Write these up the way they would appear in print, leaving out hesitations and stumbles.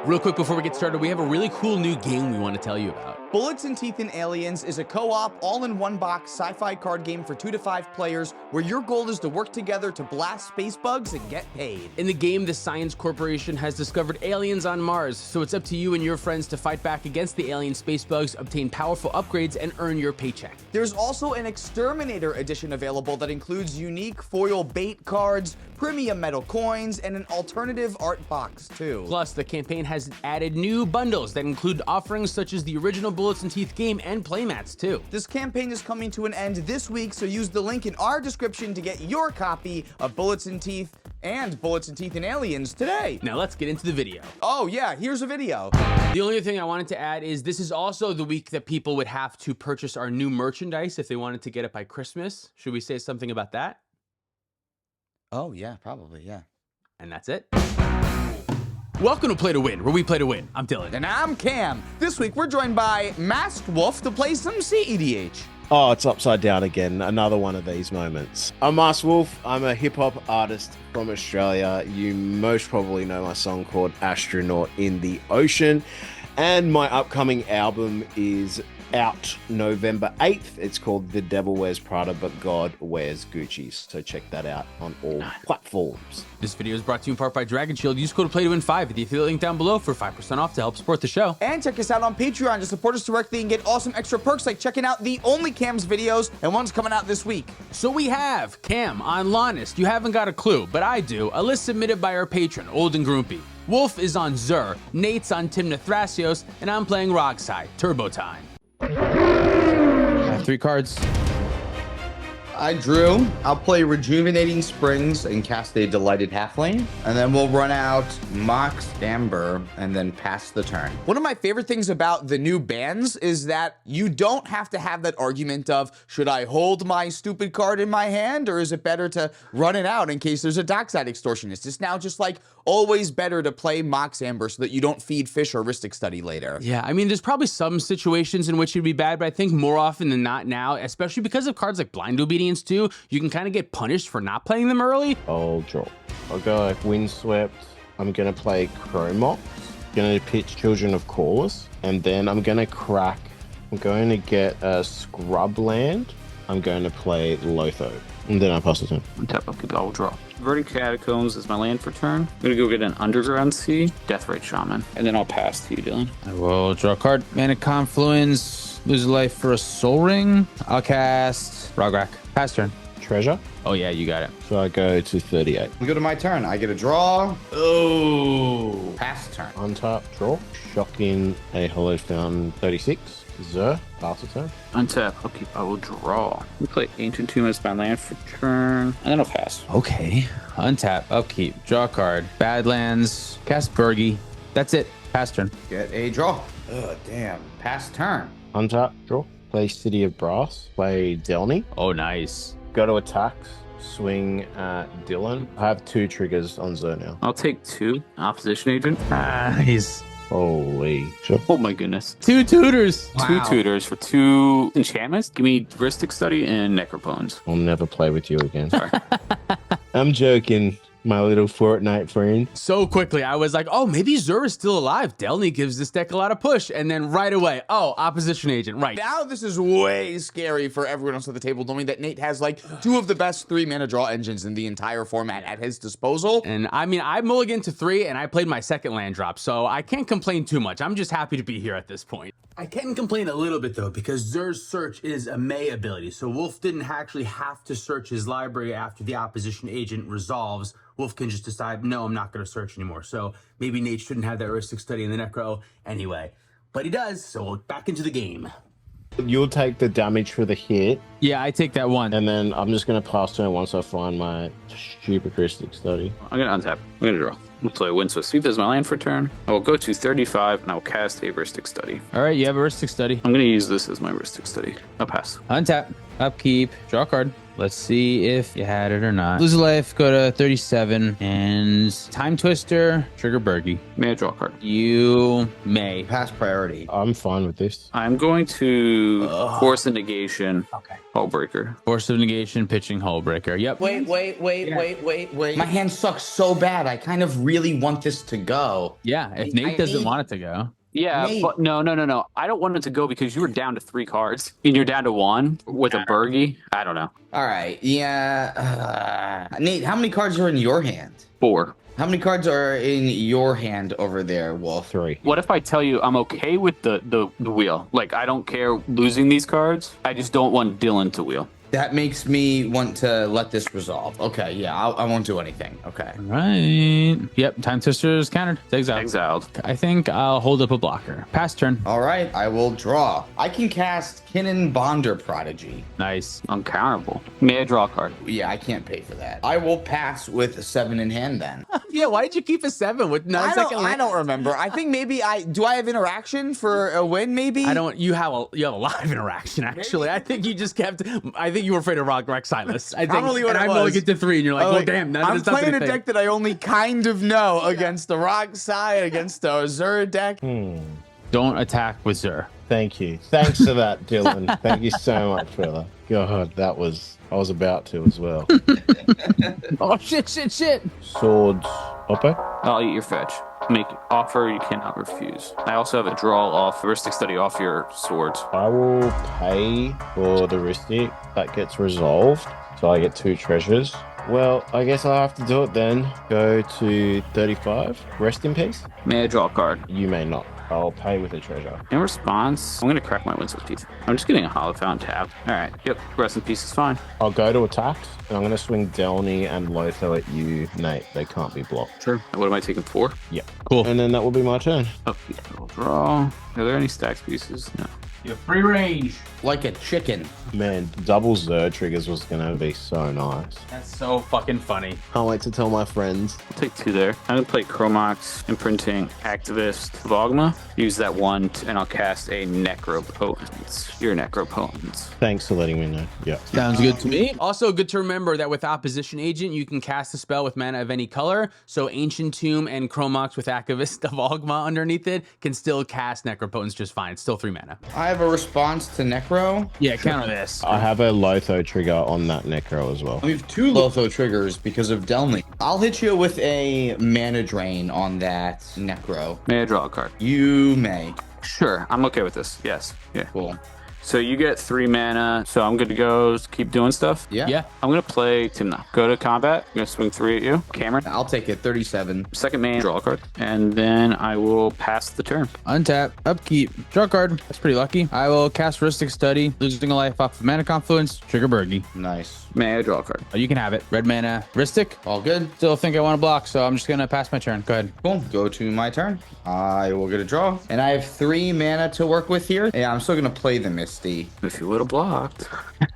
Real quick before we get started, we have a really cool new game we want to tell you about. Bullets and Teeth and Aliens is a co-op, all-in-one box sci-fi card game for 2 to 5 players where your goal is to work together to blast space bugs and get paid. In the game, the Science Corporation has discovered aliens on Mars, so it's up to you and your friends to fight back against the alien space bugs, obtain powerful upgrades, and earn your paycheck. There's also an Exterminator edition available that includes unique foil bait cards, premium metal coins, and an alternative art box too. Plus, the campaign has added new bundles that include offerings such as the original Bullets and Teeth game and playmats too. This campaign is coming to an end this week, so use the link in our description to get your copy of Bullets and Teeth and Bullets and Teeth and Aliens today. Now let's get into the video. Oh yeah, here's a video. The only other thing I wanted to add is this is also the week that people would have to purchase our new merchandise if they wanted to get it by Christmas. Should we say something about that? Oh yeah, probably, yeah. And that's it. Welcome to Play to Win, where we play to win. I'm Dylan. And I'm Cam. This week we're joined by Masked Wolf to play some cEDH. Oh, it's upside down again. Another one of these moments. I'm Masked Wolf. I'm a hip-hop artist from Australia. You most probably know my song called Astronaut in the Ocean. And my upcoming album is out November 8th. It's called The Devil Wears Prada, but God Wears Gucci. So check that out on all platforms. This video is brought to you in part by Dragon Shield. Use code PLAYTOWIN5 at the affiliate link down below for 5% off to help support the show. And check us out on Patreon to support us directly and get awesome extra perks like checking out the only Cam's videos, and one's coming out this week. So we have Cam on Lonist. You haven't got a clue, but I do. A list submitted by our patron, Old and Grumpy. Wolf is on Zur, Nate's on Timna Thrasios, and I'm playing Rockside. Turbo time. I have 3 cards. I drew. I'll play Rejuvenating Springs and cast a Delighted Halfling. And then we'll run out Mox Amber and then pass the turn. One of my favorite things about the new bans is that you don't have to have that argument of, should I hold my stupid card in my hand or is it better to run it out in case there's a Dockside Extortionist? It's now just like always better to play Mox Amber so that you don't feed fish or Ristic Study later. Yeah, I mean, there's probably some situations in which it'd be bad, but I think more often than not now, especially because of cards like Blind Obedience too, you can kind of get punished for not playing them early. I'll draw. I'll go like Windswept. I'm going to play Chromox. Going to pitch Children of Corvus. And then I'm going to crack. I'm going to get a Scrubland. I'm going to play Lotho. And then I'll pass the turn. Tap up, I'll draw. Verdant Catacombs is my land for turn. I'm gonna go get an Underground Sea, Deathrite Shaman, and then I'll pass to you, Dylan. I will draw a card. Mana Confluence, lose a life for a Soul Ring. I'll cast Rograk. Pass turn. Treasure. Oh yeah, you got it. So I go to 38. We go to my turn. I get a draw. Oh, pass turn. Untap, draw. Shocking a Hollow Fountain 36. Zur, pass the turn. Untap, upkeep, I will draw. We play Ancient Tomb as my land for turn, and then I'll pass. Okay. Untap, upkeep, draw a card. Badlands, cast Bergie. That's it. Pass turn. Get a draw. Oh, damn. Pass turn. Untap, draw. Play City of Brass. Play Delny. Oh, nice. Go to attacks. Swing at Dylan. I have 2 triggers on Zur now. I'll take 2 Opposition Agent. Nice. Holy shit. Oh my goodness. 2 tutors. Wow. 2 tutors for 2 enchantments. Give me Ristic Study and Necropones. I'll never play with you again. Sorry. I'm joking, my little Fortnite friend. So quickly, I was like, oh, maybe Zur is still alive. Delny gives this deck a lot of push. And then right away, oh, Opposition Agent, right. Now this is way scary for everyone else at the table, knowing that Nate has like 2 of the best 3 mana draw engines in the entire format at his disposal. And I mean, I mulliganed to 3 and I played my second land drop, so I can't complain too much. I'm just happy to be here at this point. I can complain a little bit though, because Zur's search is a May ability, so Wolf didn't actually have to search his library after the Opposition Agent resolves. Wolf can just decide, no, I'm not going to search anymore. So maybe Nate shouldn't have that Ristic Study in the Necro anyway. But he does, so back into the game. You'll take the damage for the hit, Yeah, I take that 1. and then I'm just going to pass turn once I find my stupid Ristic Study. I'm gonna untap. I'm gonna draw. I'll play Windswept Sweep as my land for turn. I will go to 35 and I will cast a Ristic Study. All right, you have a Ristic Study. I'm gonna use this as my Ristic Study. I'll pass. Untap, upkeep, draw a card. Let's see if you had it or not. Lose a life, go to 37. And Time Twister, trigger Bergie. May I draw a card? You may. Pass priority. I'm fine with this. I'm going to force a negation. Okay. Hullbreaker. Force of negation, pitching Hullbreaker. Yep. Wait. My hand sucks so bad. I kind of really want this to go. Yeah, if Nate doesn't want it to go. Yeah, Nate. but no. I don't want it to go because you were down to 3 cards and you're down to 1 with a Bergie. I don't know. All right. Yeah. Nate, how many cards are in your hand? 4. How many cards are in your hand over there, Wolf? 3. What if I tell you I'm okay with the wheel? Like, I don't care losing these cards. I just don't want Dylan to wheel. That makes me want to let this resolve. Okay, yeah, I won't do anything. Okay. Right. Yep. Time Twister is countered. It's exiled. Exiled. I think I'll hold up a blocker. Pass turn. All right, I will draw. I can cast Kinnan Bonder Prodigy. Nice. Uncounterable. May I draw a card? Yeah, I can't pay for that. I will pass with 7 in hand then. Yeah, why did you keep a 7 with no second I don't remember. I think maybe I have interaction for a win. Maybe I don't. You have a lot of interaction actually. I think you just kept. I think you were afraid of Rock Silas. I think. Probably what and it I'm only was. get to 3, and you're like, well, damn. None I'm of this stuff's playing a gonna deck that I only kind of know against the Rock side, against the Azure deck. Don't attack with Zur. Thank you. Thanks for that, Dylan. Thank you so much, fella. God, that was... I was about to as well. Oh, shit. Swords. Oppo? I'll eat your fetch. Make offer you cannot refuse. I also have a draw off, heuristic study off your swords. I will pay for the heuristic. That gets resolved. So I get 2 treasures. Well, I guess I'll have to do it then. Go to 35. Rest in peace. May I draw a card? You may not. I'll pay with a treasure. In response, I'm going to crack my Winslow teeth. I'm just getting a Hollow Fountain tab. All right. Yep. Rest in peace is fine. I'll go to attacks, and I'm going to swing Delny and Lotho at you, Nate. They can't be blocked. Sure. What am I taking? 4? Yeah. Cool. And then that will be my turn. Okay. I'll draw. Are there any stacks pieces? No. You're free range. Like a chicken. Man, double Zer triggers was going to be so nice. That's so fucking funny. Can't wait to tell my friends. I'll take 2 there. I'm going to play Chromox, Imprinting, Activist, Vogma. Use that 1, and I'll cast a Necropotence. Your Necropotence. Thanks for letting me know. Yeah. Sounds good to me. Also, good to remember that with Opposition Agent, you can cast a spell with mana of any color. So Ancient Tomb and Chromox with Activist of Ogma underneath it can still cast Necropotence just fine. It's still 3 mana. I have a response to Necro. Yeah, counter this. I have a Lotho trigger on that Necro as well. We have 2 Lotho triggers because of Delny. I'll hit you with a mana drain on that Necro. May I draw a card? You may. Sure. I'm okay with this. Yes. Yeah. Cool. So you get 3 mana. So I'm good to go. Just keep doing stuff. Yeah. Yeah. I'm going to play Timna. Go to combat. I'm going to swing 3 at you. Cameron. I'll take it. 37. Second main, draw a card. And then I will pass the turn. Untap, upkeep, draw a card. That's pretty lucky. I will cast Heuristic Study, losing a life off of Mana Confluence, trigger Bergie. Nice. May I draw a card? Oh, you can have it. Red mana, Heuristic. All good. Still think I want to block, so I'm just going to pass my turn. Go ahead. Cool. Go to my turn. I will get a draw. And I have 3 mana to work with here. Yeah, I'm still going to play the Misty. If you would have blocked.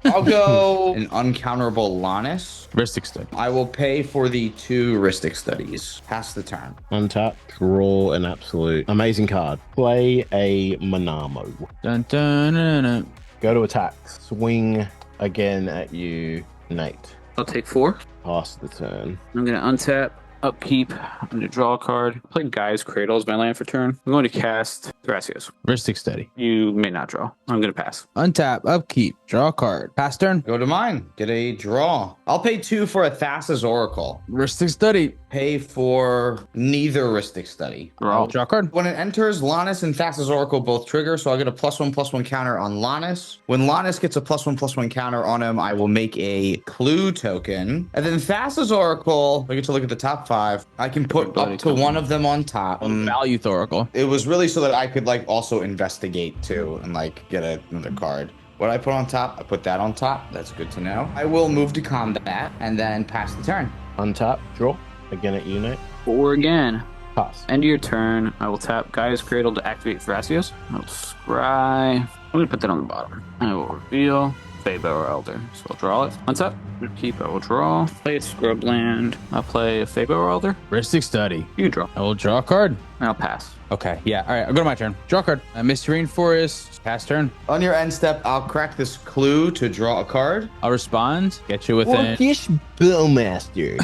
I'll go an uncounterable Lannis. Heuristic Study. I will pay for the 2 heuristic studies. Pass the turn. Untap, draw an absolute amazing card. Play a Manamo. Dun, dun, dun, dun. Go to attack. Swing again at you, Nate. I'll take 4. Pass the turn. I'm going to untap, upkeep. I'm going to draw a card. Play Guy's Cradle as my land for turn. I'm going to cast Thrasios. Heuristic Study. You may not draw. I'm going to pass. Untap, upkeep, draw a card. Pass turn. Go to mine. Get a draw. I'll pay 2 for a Thassa's Oracle. Heuristic Study. Pay for neither heuristic study. Draw. Draw a card. When it enters, Lannis and Thassa's Oracle both trigger, so I get a +1/+1 counter on Lannis. When Lannis gets a +1/+1 counter on him, I will make a clue token. And then Thassa's Oracle, I get to look at the top 5. I can put up to 1 of them on top. Value Thoracle. It was really so that I could like also investigate too and like get another card. What I put on top, I put that on top. That's good to know. I will move to combat and then pass the turn. Untap, draw. Again at you, Nate. 4 again. Pass. End of your turn. I will tap Guy's Cradle to activate Thrasios. I'll scry. I'm going to put that on the bottom. I will reveal. Fabo or Elder. So I'll draw it. Untap. Keep. I will draw. Play a scrubland. I'll play a Fabo or Elder. Ristic Study. You draw. I will draw a card. And I'll pass. Okay, yeah. All right, I'll go to my turn. Draw a card. Misty Rainforest. Pass turn. On your end step, I'll crack this clue to draw a card. I'll respond. Get you within. Orcish Bowmaster.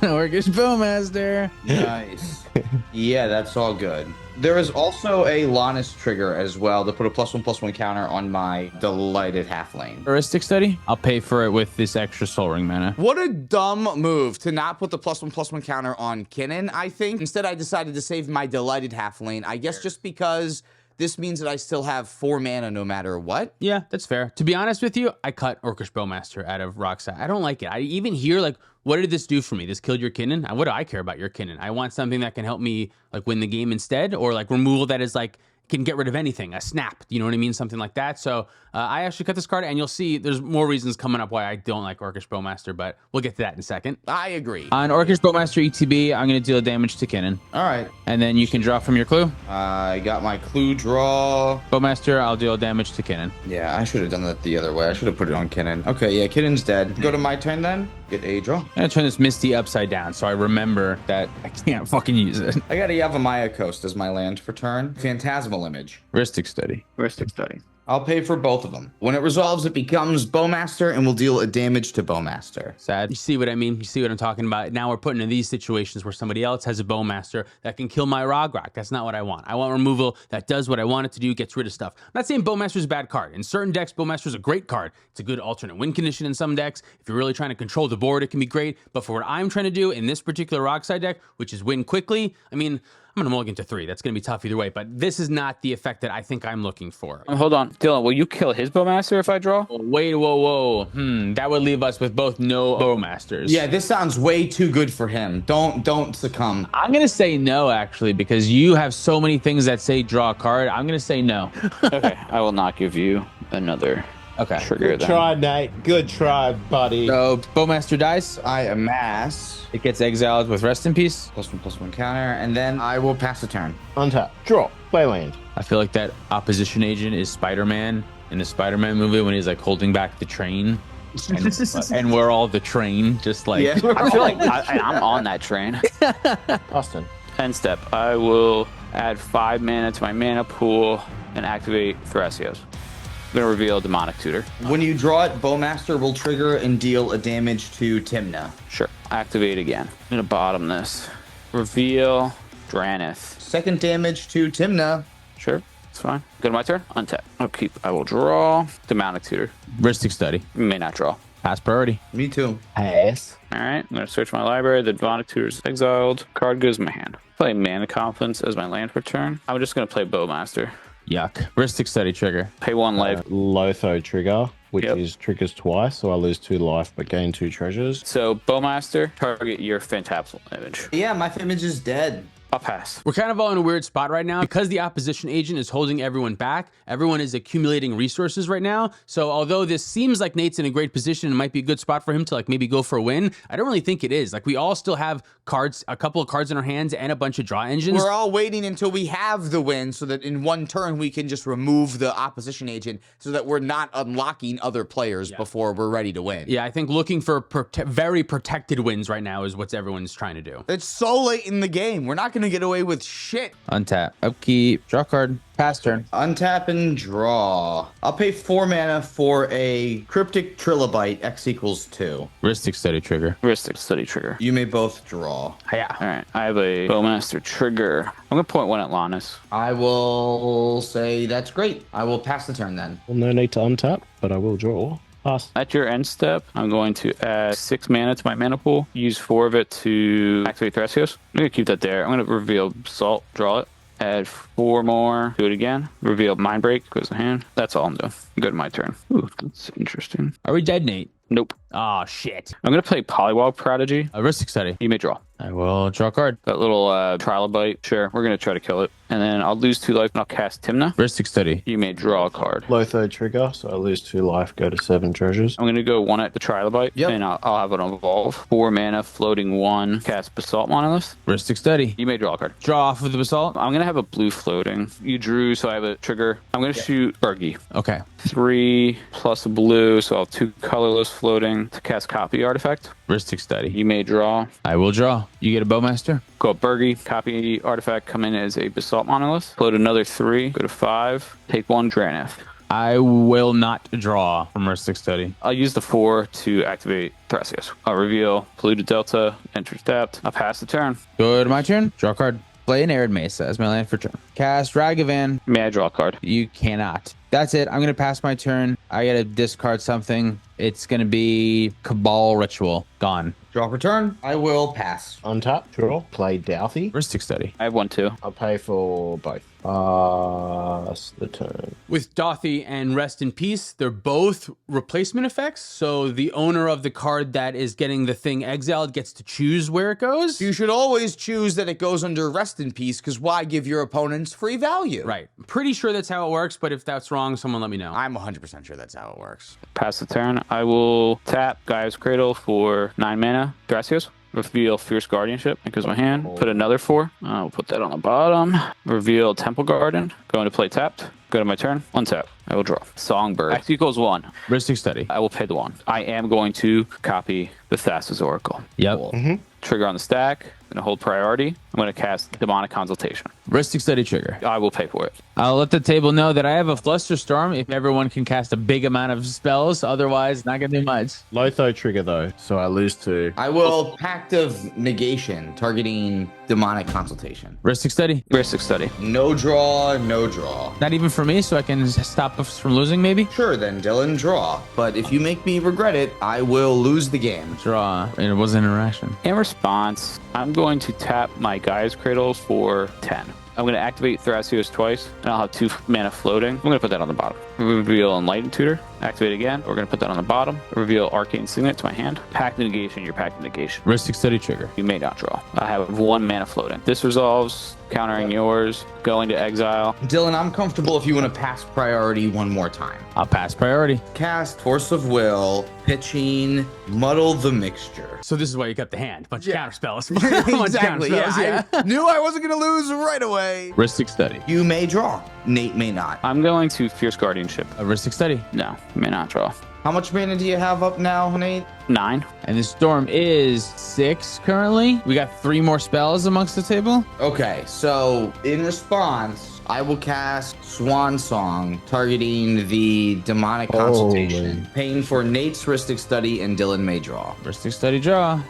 Orcish Bowmaster. Nice. Yeah, that's all good. There is also a Lannis trigger as well to put a +1/+1 counter on my Delighted Halfling. Ristic Study. I'll pay for it with this extra Soul Ring mana. What a dumb move to not put the +1/+1 counter on Kinnan, I think. Instead, I decided to save my Delighted Halfling. I guess just because this means that I still have 4 mana no matter what. Yeah, that's fair. To be honest with you, I cut Orcish Bowmaster out of Rockside. I don't like it. I even hear like, what did this do for me? This killed your Kinnan? What do I care about your Kinnan? I want something that can help me like win the game instead, or like removal that is like can get rid of anything, a snap, you know what I mean? Something like that. So I actually cut this card, and you'll see there's more reasons coming up why I don't like Orcish Bowmaster, but we'll get to that in a second. I agree. On Orcish Bowmaster ETB, I'm going to deal damage to Kinnan. All right. And then you can draw from your clue. I got my clue draw. Bowmaster, I'll deal damage to Kinnan. Yeah, I should have done that the other way. I should have put it on Kinnan. Okay, yeah, Kinnan's dead. Go to my turn then. Get a draw. I'm going to turn this Misty upside down so I remember that I can't fucking use it. I got a Yavimaya Coast as my land for turn. Phantasmal Image. Ristic Study. Ristic Study. I'll pay for both of them. When it resolves, it becomes Bowmaster and will deal a damage to Bowmaster. Sad. You see what I mean? You see what I'm talking about? Now we're putting in these situations where somebody else has a Bowmaster that can kill my Rograk. That's not what I want. I want removal that does what I want it to do, gets rid of stuff. I'm not saying Bowmaster's a bad card. In certain decks, Bowmaster's a great card. It's a good alternate win condition in some decks. If you're really trying to control the board, it can be great. But for what I'm trying to do in this particular Rockside deck, which is win quickly, I mean, I'm going to mulligan to 3. That's going to be tough either way, but this is not the effect that I think I'm looking for. Hold on. Dylan, will you kill his Bowmaster if I draw? Oh, wait, whoa. That would leave us with both no Bowmasters. Yeah, this sounds way too good for him. Don't succumb. I'm going to say no, actually, because you have so many things that say draw a card. I'm going to say no. Okay, I will not give you another trigger Good then. try, Nate. Good try, buddy. So, Bowmaster dies. I amass It gets exiled with Rest in Peace. +1/+1 counter, and then I will pass the turn. Untap. Draw. Play land. I feel like that opposition agent is Spider-Man in the Spider-Man movie when he's like holding back the train. And we're all the train, just like... Yeah. I feel like I'm on that train. Austin. End step. I will add 5 mana to my mana pool and activate Thrasios. I'm going to reveal Demonic Tutor. When you draw it, Bowmaster will trigger and deal a damage to Timna. Sure. Activate again. I'm going to bottom this. Reveal Dranith. Second damage to Timna. Sure. It's fine. Go to my turn. Untap. I'll keep. I will draw Demonic Tutor. Ristic Study. May not draw. Pass priority. Me too. Pass. All right. I'm going to search my library. The Demonic Tutor's exiled. Card goes in my hand. Play Mana Confluence as my land for turn. I'm just going to play Bowmaster. Yuck. Ristic Study trigger. Pay 1 life. Lotho trigger, which Yep. is triggers twice, so I lose 2 life but gain 2 treasures. So Bowmaster, target your Phantasmal Image. Yeah, my image is dead. I'll pass. We're kind of all in a weird spot right now because the opposition agent is holding everyone back. Everyone is accumulating resources right now. So although this seems like Nate's in a great position and might be a good spot for him to like maybe go for a win, I don't really think it is. Like we all still have cards, a couple of cards in our hands and a bunch of draw engines. We're all waiting until we have the win so that in one turn we can just remove the opposition agent so that we're not unlocking other players before we're ready to win. Yeah, I think looking for very protected wins right now is what everyone's trying to do. It's so late in the game. We're not going to get away with shit. Untap, upkeep, draw card, pass turn. Untap and draw. I'll pay 4 mana for a Cryptic Trilobite, X equals 2. Ristic Study trigger. Ristic Study trigger. You may both draw. Yeah. All right. I have a Bowmaster trigger. I'm going to point 1 at Lannis. I will say that's great. I will pass the turn then. Well, no need to untap, but I will draw. Pass. At your end step, I'm going to add 6 mana to my mana pool. Use 4 of it to activate Thrasios. I'm going to keep that there. I'm going to reveal Salt, draw it. Add 4 more. Do it again. Reveal Mind Break. Goes in hand. That's all I'm doing. Go to my turn. Ooh, that's interesting. Are we dead, Nate? Nope. Oh, shit. I'm going to play Polywog Prodigy. A Ristic Study. You may draw. I will draw a card. That little trilobite. Sure, we're going to try to kill it. And then I'll lose 2 life and I'll cast Timna. Ristic Study. You may draw a card. Lotho trigger, so I lose 2 life, go to 7 treasures. I'm going to go 1 at the trilobite. Yep. And I'll have it evolve. 4 mana, floating 1. Cast Basalt Monolith. Ristic Study. You may draw a card. Draw off with the Basalt. I'm going to have a blue floating. You drew, so I have a trigger. I'm going to shoot Bergie. Okay. 3 plus a blue, so I'll have 2 colorless floating to cast Copy Artifact. Ristic Study. You may draw. I will draw. You get a Bowmaster. Go up Bergie, Copy Artifact, come in as a Basalt Monolith. Float another 3, go to 5, take 1 Drannith. I will not draw from Ristic Study. I'll use the 4 to activate Thrasios. I'll reveal Polluted Delta, enter tapped. I'll pass the turn. Good, my turn. Draw a card. Play an Arid Mesa as my land for turn. Cast Ragavan. May I draw a card? You cannot. That's it. I'm going to pass my turn. I got to discard something. It's going to be Cabal Ritual. Gone. Draw for turn. I will pass. Untap, draw, play Douthie. Ristic Study. I have 1 too. I'll pay for both. Pass the turn. With Dauthi and Rest in Peace, they're both replacement effects. So the owner of the card that is getting the thing exiled gets to choose where it goes. You should always choose that it goes under Rest in Peace, because why give your opponents free value? Right. I'm pretty sure that's how it works, but if that's wrong, someone let me know. I'm 100% sure that's how it works. Pass the turn. I will tap Gaia's Cradle for 9 mana. Thrasios. Reveal Fierce Guardianship. That goes my hand. Put another 4. I'll put that on the bottom. Reveal Temple Garden. Going to play tapped. Go to my turn. Untap. I will draw. Songbird. X equals 1. Ristic Study. I will pay the 1. I am going to copy the Thassa's Oracle. Yep. Trigger on the stack. I'm going to hold priority. I'm going to cast Demonic Consultation. Ristic Study trigger. I will pay for it. I'll let the table know that I have a Flusterstorm if everyone can cast a big amount of spells. Otherwise, not going to do much. Lotho trigger though, so I lose 2. I will Pact of Negation, targeting Demonic Consultation. Ristic Study. Ristic Study. No draw, no draw. Not even for me, so I can stop us from losing, maybe? Sure then, Dylan, draw. But if you make me regret it, I will lose the game. Draw. And it was an interaction. In response, I'm going to tap my Gaia's Cradle for 10. I'm going to activate Thrasios twice, and I'll have 2 mana floating. I'm going to put that on the bottom. Reveal Enlightened Tutor. Activate again. We're going to put that on the bottom. Reveal Arcane Signet to my hand. Pact of Negation, your Pact of Negation. Ristic Study trigger. You may not draw. I have 1 mana floating. This resolves, countering yours, going to exile. Dylan, I'm comfortable if you want to pass priority one more time. I'll pass priority. Cast Force of Will, pitching, Muddle the Mixture. So this is why you got the hand. Bunch of counter spells. Exactly, yeah. I knew I wasn't going to lose right away. Ristic Study. You may draw. Nate may not. I'm going to Fierce Guardianship. A Ristic Study. No, you may not draw. How much mana do you have up now, Nate? 9. And the storm is 6 currently. We got 3 more spells amongst the table. Okay, so in response, I will cast Swan Song, targeting the Demonic Consultation, paying for Nate's Ristic Study and Dylan may draw. Ristic Study draw.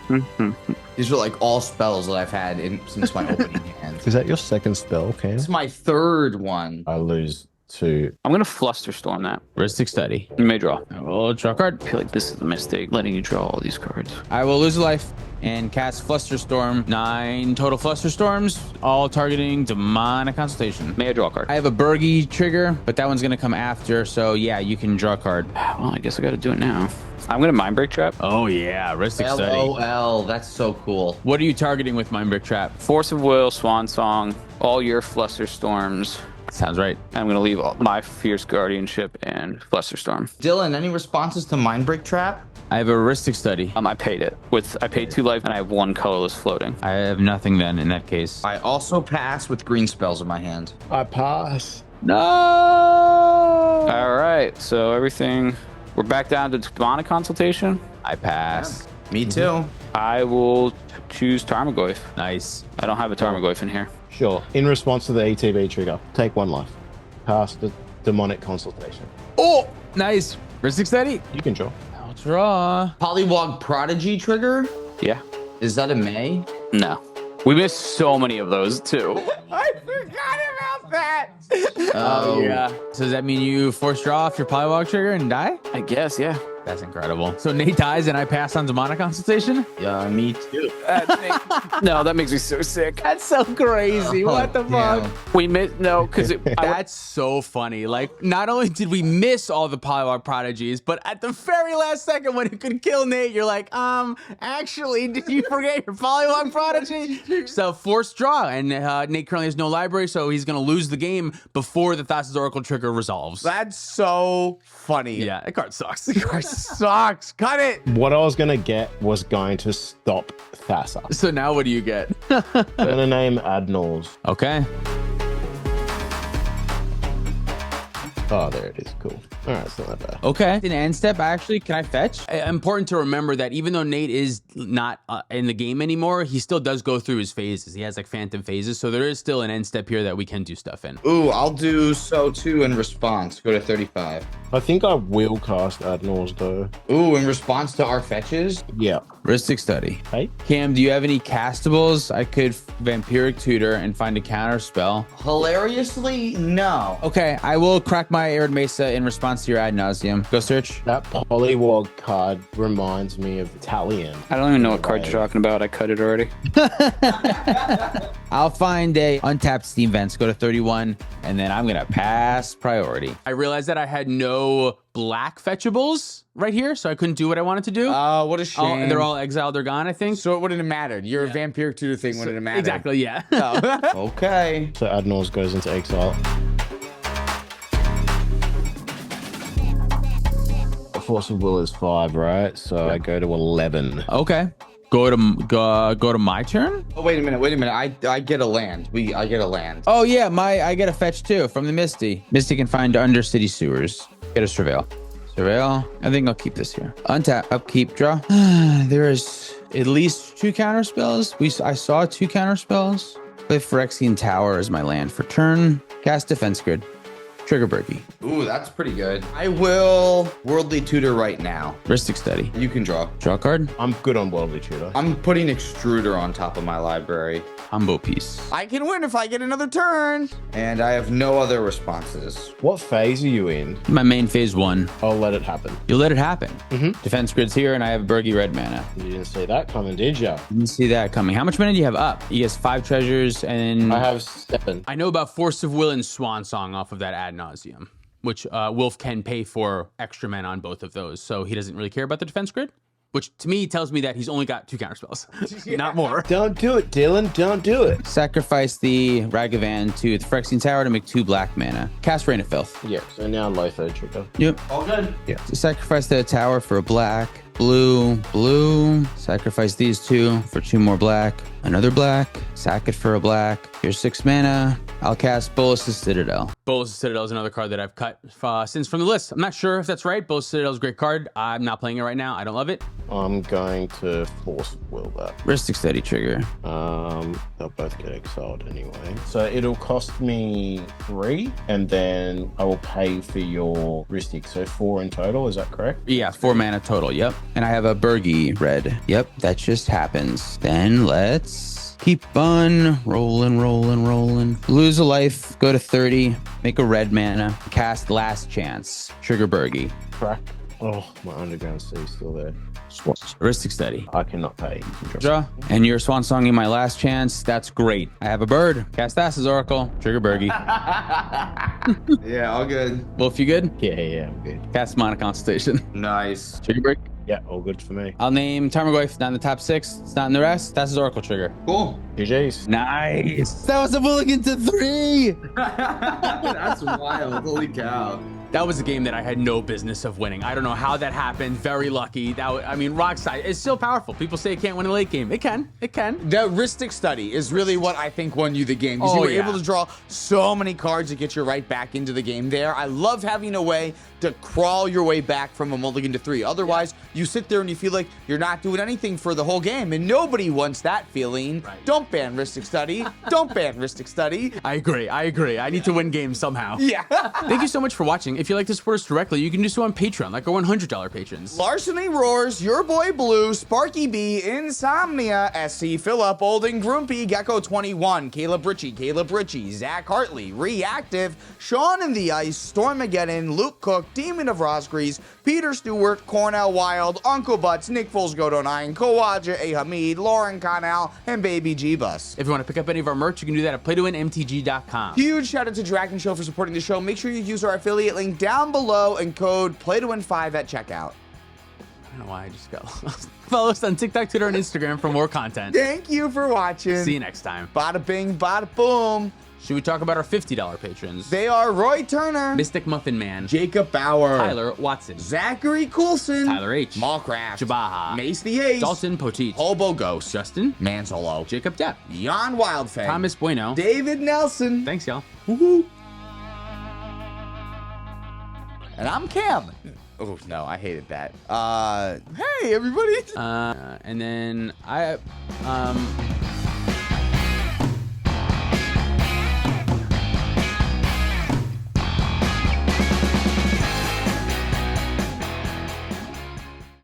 These are like all spells that I've had since my opening hand. Is that your second spell, Cam? This is my 3rd one. I lose 2. I'm going to Flusterstorm that. Ristic Study. You may draw. I will draw a card. I feel like this is a mistake, letting you draw all these cards. I will lose a life and cast Flusterstorm. 9 total Flusterstorms, all targeting Demonic Consultation. May I draw a card? I have a Bergie trigger, but that one's going to come after. So yeah, you can draw a card. Well, I guess I got to do it now. I'm going to Mind Break Trap. Oh yeah, Ristic Study. LOL, that's so cool. What are you targeting with Mind Break Trap? Force of Will, Swan Song, all your Flusterstorms. Sounds right. I'm going to leave all my Fierce Guardianship and Flusterstorm. Dylan, any responses to Mindbreak Trap? I have a Ristic Study. I paid it. I paid 2 life and I have 1 colorless floating. I have nothing then in that case. I also pass with green spells in my hand. I pass. No! All right, so everything, we're back down to Demonic Consultation. I pass. Me too. I will choose Tarmogoyf. Nice. I don't have a Tarmogoyf in here. Sure. In response to the ETB trigger, take 1 life. Pass the Demonic Consultation. Oh, nice. Ristic Study. You can draw. I'll draw. Polywog Prodigy trigger? Yeah. Is that a May? No. We missed so many of those too. I forgot about that. Oh, yeah. So does that mean you force draw off your Polywog trigger and die? I guess, yeah. That's incredible. So Nate dies and I pass on to Mana Consultation? Yeah, me too. No, that makes me so sick. That's so crazy. What the fuck? Damn. We missed no, because That's so funny. Like, not only did we miss all the Polywog prodigies, but at the very last second when it could kill Nate, you're like, actually, did you forget your Polywog prodigy? So forced draw, and Nate currently has no library, so he's gonna lose the game before the Thassa's Oracle trigger resolves. That's so funny. Yeah, that card sucks. That card sucks. Cut it. What I was gonna get was going to stop Thassa. So now what do you get? I'm gonna name Adnors. Okay. Oh, there it is. Cool. All right, it's not that bad. Okay. In end step, actually, can I fetch? Important to remember that even though Nate is not in the game anymore, he still does go through his phases. He has like phantom phases. So there is still an end step here that we can do stuff in. Ooh, I'll do so too in response. Go to 35. I think I will cast Adnors though. Ooh, in response to our fetches? Yeah. Ristic Study. Hey. Cam, do you have any castables? I could Vampiric Tutor and find a counter spell. Hilariously, no. Okay, I will crack my Arid Mesa in response to your ad nauseum. Go search. That Polywog card reminds me of Italian. I don't even know what card you're talking about. I cut it already. I'll find a untapped Steam Vents, go to 31, and then I'm gonna pass priority. I realized that I had no black fetchables right here, so I couldn't do what I wanted to do. What a shame. They're all exiled, they're gone, I think. So it wouldn't have mattered. Your Vampiric Tutor thing wouldn't have mattered. Exactly, yeah. Okay. So Adnors goes into exile. Force of Will is 5, right? So I go to 11. Okay. Go to my turn? Oh, wait a minute. I get a land. I get a land. Oh yeah, I get a fetch too from the Misty. Misty can find Undercity Sewers. Get a Surveil. Surveil. I think I'll keep this here. Untap, upkeep, draw. There is at least 2 counter spells. I saw 2 counter spells. Play Phyrexian Tower as my land for turn. Cast Defense Grid. Trigger Berkey. Ooh, that's pretty good. I will Worldly Tutor right now. Ristic Study. You can draw. Draw a card. I'm good on Worldly Tutor. I'm putting Extruder on top of my library. Combo piece. I can win if I get another turn. And I have no other responses. What phase are you in? My main phase 1. I'll let it happen. You'll let it happen. Mhm. Defense Grid's here, and I have Berkey red mana. You didn't see that coming, did ya? Didn't see that coming. How much mana do you have up? He has 5 treasures, and I have 7. I know about Force of Will and Swan Song off of that ad nauseum, which Wolf can pay for extra mana on both of those. So he doesn't really care about the defense grid, which to me tells me that he's only got 2 counterspells, not more. Don't do it, Dylan. Don't do it. Sacrifice the Ragavan to the Phyrexian Tower to make 2 black mana. Cast Rain of Filth. Yeah, so now low third trigger. Yep. All good. So sacrifice the tower for a black. Blue, blue. Sacrifice these 2 for 2 more black. Another black. Sack it for a black. Here's 6 mana. I'll cast Bolus's Citadel. Bolus's Citadel is another card that I've cut since from the list. I'm not sure if that's right. Bolus's Citadel is a great card. I'm not playing it right now. I don't love it. I'm going to Force Will that. Ristic Study trigger. They'll both get exiled anyway. So it'll cost me 3, and then I will pay for your Ristic. So 4 in total, is that correct? Yeah, 4 mana total. Yep. And I have a Bergy red. Yep, that just happens. Then let's keep on rolling. Lose a life, go to 30, make a red mana, cast Last Chance, trigger Bergy. Crack. Oh, my Underground Sea is still there. Swatch. Ristic Study. I cannot pay. Draw. And you're Swan Songing my Last Chance. That's great. I have a bird. Cast Thassa's Oracle. Trigger Bergy. Yeah, all good. Wolf, you good? Yeah, I'm good. Cast Mana Consultation. Nice. Trigger Bergy. Yeah, all good for me. I'll name Tarmogoyf. Not in the top 6. It's not in the rest. Thassa's Oracle trigger. Cool. GG's. Nice. That was a mulligan to 3. That's wild. Holy cow. That was a game that I had no business of winning. I don't know how that happened. Very lucky. I mean, Rockside is still powerful. People say it can't win a late game. It can. It can. The Ristic Study is really what I think won you the game, because you were able to draw so many cards to get you right back into the game there. I love having a way to crawl your way back from a mulligan to 3. Otherwise, you sit there and you feel like you're not doing anything for the whole game, and nobody wants that feeling. Right. Don't Don't ban Ristic Study. Don't ban Ristic Study. I agree. I need to win games somehow. Yeah. Thank you so much for watching. If you'd like to support us directly, you can do so on Patreon, like our $100 patrons. Larceny Roars, Your Boy Blue, Sparky B, Insomnia, SC Phillip, Olden Grumpy, Gecko21, Caleb Ritchie, Zach Hartley, Reactive, Sean in the Ice, Stormageddon, Luke Cook, Demon of Rosgrease, Peter Stewart, Cornell Wild, Uncle Butts, Nick Foles Godo 9, Kawaja A. Hamid, Lauren Connell, and Baby G-Bus. If you want to pick up any of our merch, you can do that at playtowinmtg.com. Huge shout out to Dragon Show for supporting the show. Make sure you use our affiliate link down below and code PLAYTOWIN5 at checkout. I don't know why I just got lost. Follow us on TikTok, Twitter, and Instagram for more content. Thank you for watching. See you next time. Bada bing, bada boom. Should we talk about our $50 patrons? They are Roy Turner, Mystic Muffin Man, Jacob Bauer, Tyler Watson, Zachary Coulson, Tyler H, Mallcraft, Jabaha, Mace the Ace, Dalton Poteet, Hobo Ghost, Justin, Mansolo, Jacob Depp, Jan Wildfang, Thomas Bueno, David Nelson. Thanks, y'all. Woohoo. And I'm Cam. Oh no, I hated that. Hey everybody. And then